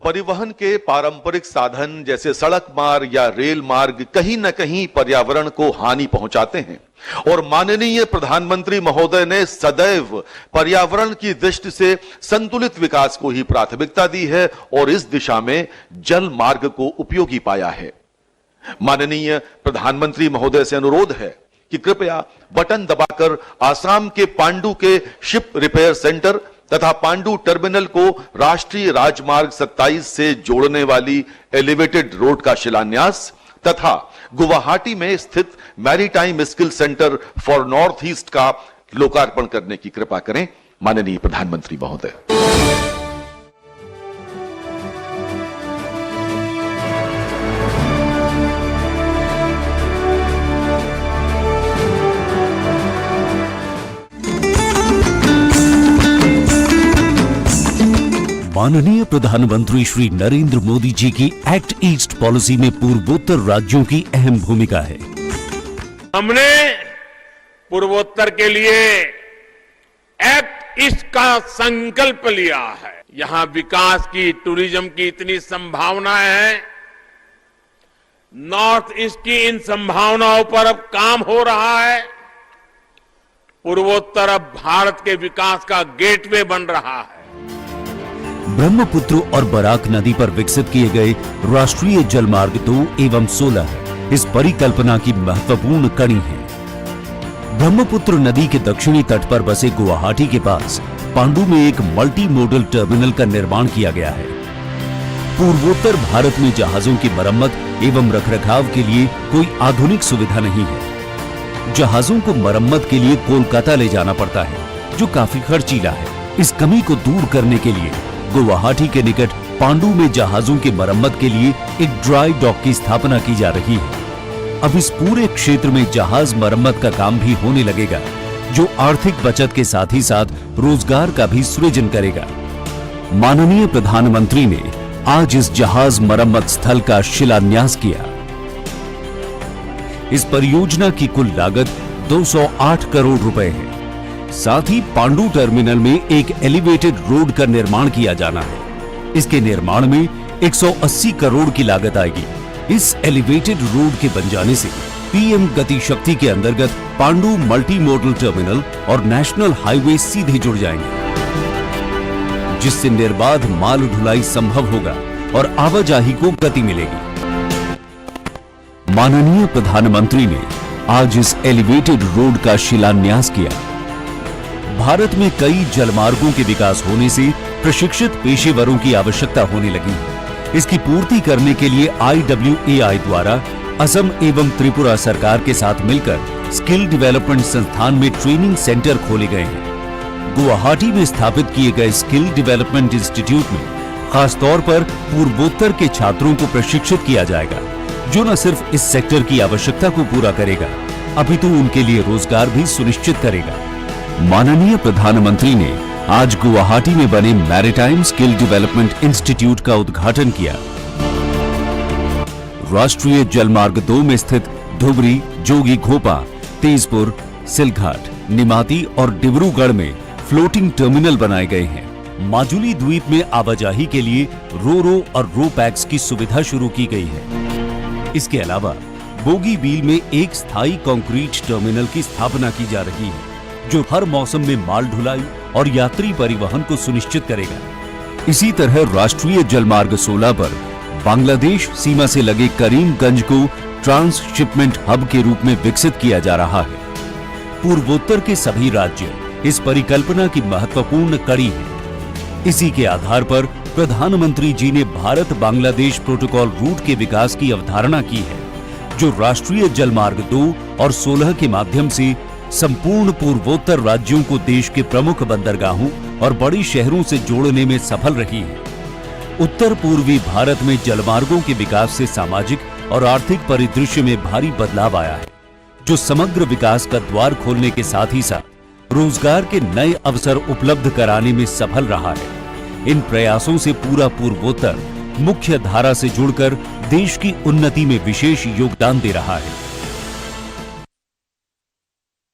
परिवहन के पारंपरिक साधन जैसे सड़क मार्ग या रेल मार्ग कहीं न कहीं पर्यावरण को हानि पहुंचाते हैं और माननीय प्रधानमंत्री महोदय ने सदैव पर्यावरण की दृष्टि से संतुलित विकास को ही प्राथमिकता दी है और इस दिशा में जल मार्ग को उपयोगी पाया है। माननीय प्रधानमंत्री महोदय से अनुरोध है कि कृपया बटन दबाकर आसाम के पांडु के शिप रिपेयर सेंटर तथा पांडु टर्मिनल को राष्ट्रीय राजमार्ग 27 से जोड़ने वाली एलिवेटेड रोड का शिलान्यास तथा गुवाहाटी में स्थित maritime skill centre for north east का लोकार्पण करने की कृपा करें। माननीय प्रधानमंत्री महोदय। माननीय प्रधानमंत्री श्री नरेंद्र मोदी जी की एक्ट ईस्ट पॉलिसी में पूर्वोत्तर राज्यों की अहम भूमिका है। हमने पूर्वोत्तर के लिए एक्ट ईस्ट का संकल्प लिया है। यहां विकास की, टूरिज्म की इतनी संभावनाएं हैं। नॉर्थ ईस्ट की इन संभावनाओं पर अब काम हो रहा है। पूर्वोत्तर अब भारत के विकास का गेटवे बन रहा है। ब्रह्मपुत्र और बराक नदी पर विकसित किए गए राष्ट्रीय जलमार्ग 2 एवं 16 इस परिकल्पना की महत्वपूर्ण कड़ी है। ब्रह्मपुत्र नदी के दक्षिणी तट पर बसे गुवाहाटी के पास पांडु में एक मल्टी मोडल टर्मिनल का निर्माण किया गया है। पूर्वोत्तर भारत में जहाजों की मरम्मत एवं रखरखाव के लिए कोई आधुनिक सुविधा नहीं है। जहाजों को मरम्मत के लिए कोलकाता ले जाना पड़ता है, जो काफी खर्चीला है। इस कमी को दूर करने के लिए गुवाहाटी के निकट पांडु में जहाजों की मरम्मत के लिए एक ड्राई डॉक की स्थापना की जा रही है। अब इस पूरे क्षेत्र में जहाज मरम्मत का काम भी होने लगेगा, जो आर्थिक बचत के साथ ही साथ रोजगार का भी सृजन करेगा। माननीय प्रधानमंत्री ने आज इस जहाज मरम्मत स्थल का शिलान्यास किया। इस परियोजना की कुल लागत 208 करोड़ रुपए है। साथ ही पांडु टर्मिनल में एक एलिवेटेड रोड का निर्माण किया जाना है। इसके निर्माण में 180 करोड़ की लागत आएगी। इस एलिवेटेड रोड के बन जाने से पीएम गति शक्ति के अंतर्गत पांडु मल्टी मॉडल टर्मिनल और नेशनल हाईवे सीधे जुड़ जाएंगे, जिससे निर्बाध माल ढुलाई संभव होगा और आवाजाही को गति मिलेगी। माननीय प्रधानमंत्री ने आज इस एलिवेटेड रोड का शिलान्यास किया। भारत में कई जलमार्गों के विकास होने से प्रशिक्षित पेशेवरों की आवश्यकता होने लगी है। इसकी पूर्ति करने के लिए IWAI द्वारा असम एवं त्रिपुरा सरकार के साथ मिलकर स्किल डेवलपमेंट संस्थान में ट्रेनिंग सेंटर खोले गए हैं। गुवाहाटी में स्थापित किए गए स्किल डेवलपमेंट इंस्टीट्यूट में खासतौर पर पूर्वोत्तर के छात्रों को प्रशिक्षित किया जाएगा, जो न सिर्फ इस सेक्टर की आवश्यकता को पूरा करेगा, अपितु उनके लिए रोजगार भी सुनिश्चित करेगा। माननीय प्रधानमंत्री ने आज गुवाहाटी में बने मैरीटाइम स्किल डेवलपमेंट इंस्टीट्यूट का उद्घाटन किया। राष्ट्रीय जलमार्ग 2 में स्थित धुबरी, जोगी घोपा, तेजपुर, सिलघाट, निमाती और डिब्रूगढ़ में फ्लोटिंग टर्मिनल बनाए गए हैं। माजुली द्वीप में आवाजाही के लिए रो और रो पैक्स की सुविधा शुरू की गई है। इसके अलावा बोगीबील में एक स्थायी कंक्रीट टर्मिनल की स्थापना की जा रही है, जो हर मौसम में माल ढुलाई और यात्री परिवहन को सुनिश्चित करेगा। इसी तरह राष्ट्रीय जलमार्ग 16 पर बांग्लादेश सीमा से लगे करीमगंज को ट्रांसशिपमेंट हब के रूप में विकसित किया जा रहा है। पूर्वोत्तर के सभी राज्य इस परिकल्पना की महत्वपूर्ण कड़ी है। इसी के आधार पर प्रधानमंत्री जी ने भारत बांग्लादेश प्रोटोकॉल रूट के विकास की अवधारणा की है, जो राष्ट्रीय जलमार्ग 2 और 16 के माध्यम से संपूर्ण पूर्वोत्तर राज्यों को देश के प्रमुख बंदरगाहों और बड़े शहरों से जोड़ने में सफल रही है। उत्तर पूर्वी भारत में जलमार्गों के विकास से सामाजिक और आर्थिक परिदृश्य में भारी बदलाव आया है, जो समग्र विकास का द्वार खोलने के साथ ही साथ रोजगार के नए अवसर उपलब्ध कराने में सफल रहा है। इन प्रयासों से पूरा पूर्वोत्तर मुख्य धारा से जुड़कर देश की उन्नति में विशेष योगदान दे रहा है।